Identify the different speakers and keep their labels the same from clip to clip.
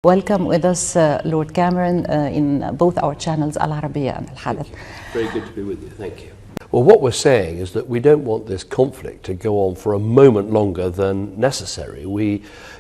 Speaker 1: Welcome with us, Lord Cameron, in both our channels, Al Arabiya and Al Hadath.
Speaker 2: Very good to be with you. Thank you. Well, what we're saying is that we don't want this conflict to go on for a moment longer than necessary. We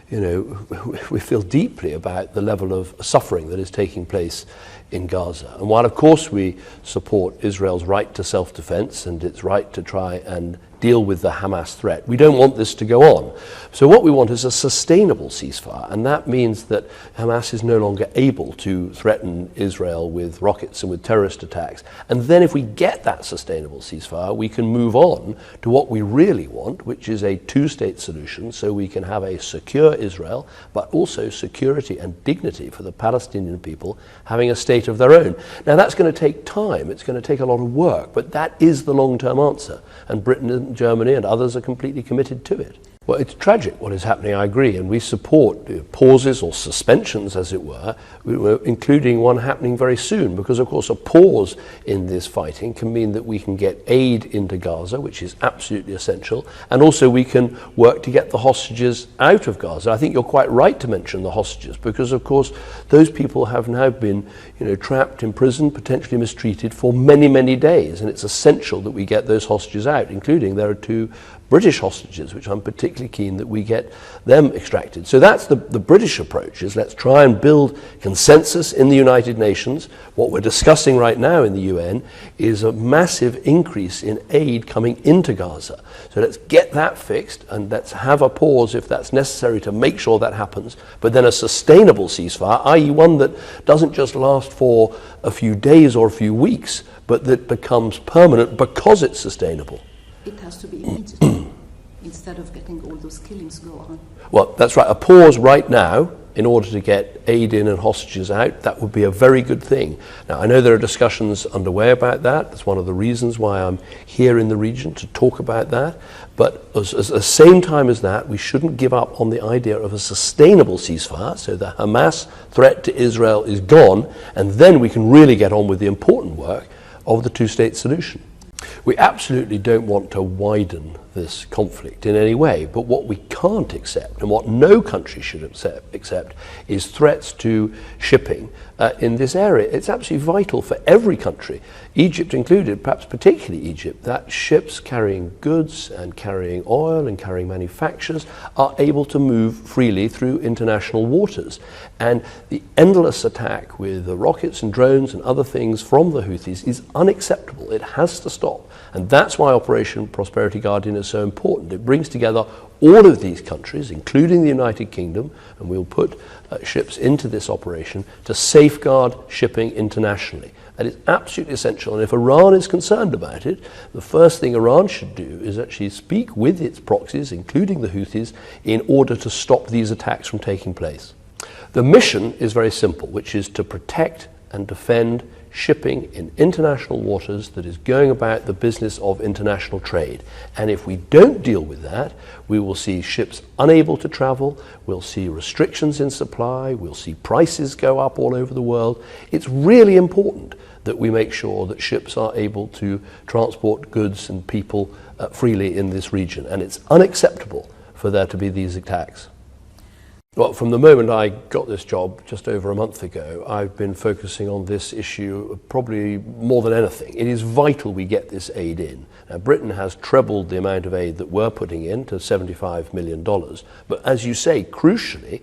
Speaker 2: feel deeply about the level of suffering that is taking place in Gaza. And while, of course, we support Israel's right to self-defense and its right to try and deal with the Hamas threat, we don't want this to go on. So what we want is a sustainable ceasefire, and that means that Hamas is no longer able to threaten Israel with rockets and with terrorist attacks. And then if we get that sustainable ceasefire, we can move on to what we really want, which is a two-state solution, so we can have a secure Israel, but also security and dignity for the Palestinian people having a state of their own. Now that's going to take time, it's going to take a lot of work, but that is the long-term answer, and Britain and Germany and others are completely committed to it. Well, it's tragic what is happening, I agree, and we support pauses or suspensions, as it were, including one happening very soon, because, of course, a pause in this fighting can mean that we can get aid into Gaza, which is absolutely essential, and also we can work to get the hostages out of Gaza. I think you're quite right to mention the hostages, because, of course, those people have now been trapped in prison, potentially mistreated for many, many days, and it's essential that we get those hostages out, including there are two British hostages, which I'm particularly keen that we get them extracted. So that's the British approach, is let's try and build consensus in the United Nations. What we're discussing right now in the UN is a massive increase in aid coming into Gaza. So let's get that fixed, and let's have a pause if that's necessary to make sure that happens, but then a sustainable ceasefire, i.e. one that doesn't just last for a few days or a few weeks, but that becomes permanent because it's sustainable.
Speaker 1: It has to be immediate, instead of getting all those killings go on.
Speaker 2: Well, that's right. A pause right now in order to get aid in and hostages out, that would be a very good thing. Now, I know there are discussions underway about that. That's one of the reasons why I'm here in the region, to talk about that. But at the same time as that, we shouldn't give up on the idea of a sustainable ceasefire, so the Hamas threat to Israel is gone, and then we can really get on with the important work of the two-state solution. We absolutely don't want to widen this conflict in any way, but what we can't accept, and what no country should accept, is threats to shipping in this area. It's absolutely vital for every country, Egypt included, perhaps particularly Egypt, that ships carrying goods and carrying oil and carrying manufactures are able to move freely through international waters. And the endless attack with the rockets and drones and other things from the Houthis is unacceptable. It has to stop. And that's why Operation Prosperity Guardian is so important. It brings together all of these countries, including the United Kingdom, and we'll put ships into this operation to safeguard shipping internationally. That is absolutely essential, and if Iran is concerned about it, the first thing Iran should do is actually speak with its proxies, including the Houthis, in order to stop these attacks from taking place. The mission is very simple, which is to protect and defend shipping in international waters that is going about the business of international trade. And if we don't deal with that, we will see ships unable to travel, we'll see restrictions in supply, we'll see prices go up all over the world. It's really important that we make sure that ships are able to transport goods and people freely in this region. And it's unacceptable for there to be these attacks. Well, from the moment I got this job just over a month ago, I've been focusing on this issue probably more than anything. It is vital we get this aid in. Now, Britain has trebled the amount of aid that we're putting in to $75 million. But as you say, crucially,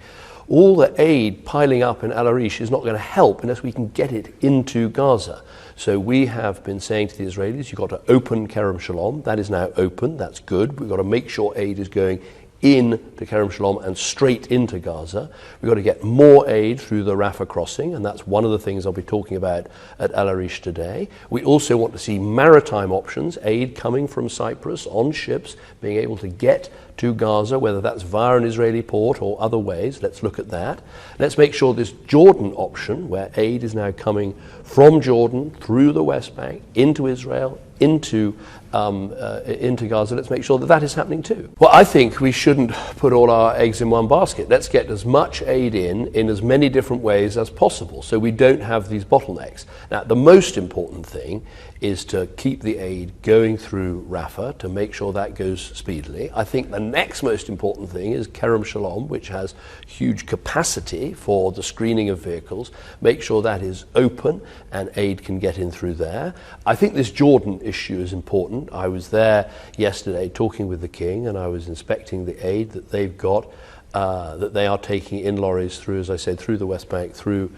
Speaker 2: all the aid piling up in Al Arish is not going to help unless we can get it into Gaza. So we have been saying to the Israelis, you've got to open Kerem Shalom. That is now open. That's good. We've got to make sure aid is going in to Kerem Shalom and straight into Gaza. We've got to get more aid through the Rafah crossing, and that's one of the things I'll be talking about at Al Arish today. We also want to see maritime options, aid coming from Cyprus on ships, being able to get to Gaza, whether that's via an Israeli port or other ways. Let's look at that. Let's make sure this Jordan option, where aid is now coming from Jordan through the West Bank into Israel, into Gaza, let's make sure that that is happening too. Well, I think we shouldn't put all our eggs in one basket. Let's get as much aid in as many different ways as possible so we don't have these bottlenecks. Now, the most important thing is to keep the aid going through Rafah, to make sure that goes speedily. I think the next most important thing is Kerem Shalom, which has huge capacity for the screening of vehicles. Make sure that is open and aid can get in through there. I think this Jordan issue is important. I was there yesterday talking with the King, and I was inspecting the aid that they've got, that they are taking in lorries through, as I said, through the West Bank, through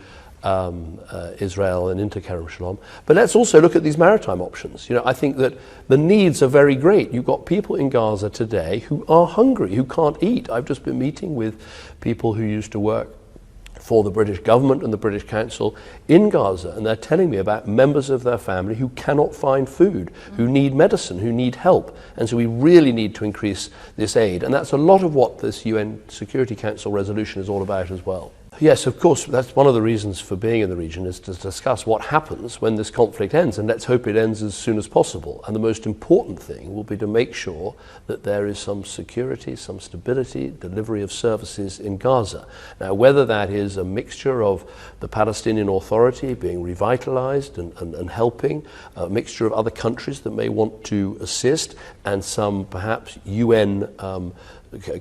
Speaker 2: Israel and into Kerem Shalom. But let's also look at these maritime options. I think that the needs are very great. You've got people in Gaza today who are hungry, who can't eat. I've just been meeting with people who used to work for the British government and the British Council in Gaza, and they're telling me about members of their family who cannot find food, who need medicine, who need help. And so we really need to increase this aid, and that's a lot of what this UN Security Council resolution is all about as well. Yes, of course, that's one of the reasons for being in the region, is to discuss what happens when this conflict ends, and let's hope it ends as soon as possible. And the most important thing will be to make sure that there is some security, some stability, delivery of services in Gaza. Now, whether that is a mixture of the Palestinian Authority being revitalized and helping, a mixture of other countries that may want to assist, and some perhaps UN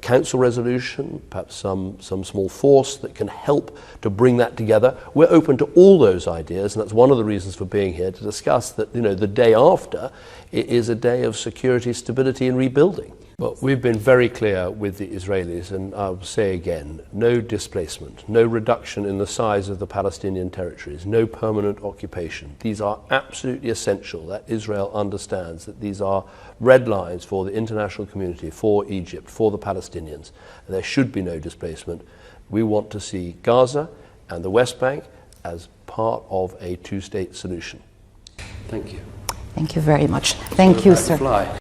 Speaker 2: council resolution, perhaps some small force that can help to bring that together. We're open to all those ideas, and that's one of the reasons for being here, to discuss that, the day after it is a day of security, stability and rebuilding. But we've been very clear with the Israelis, and I'll say again, no displacement, no reduction in the size of the Palestinian territories, no permanent occupation. These are absolutely essential, that Israel understands that these are red lines for the international community, for Egypt, for the Palestinians. There should be no displacement. We want to see Gaza and the West Bank as part of a two-state solution. Thank you.
Speaker 1: Thank you very much. Thank you, sir.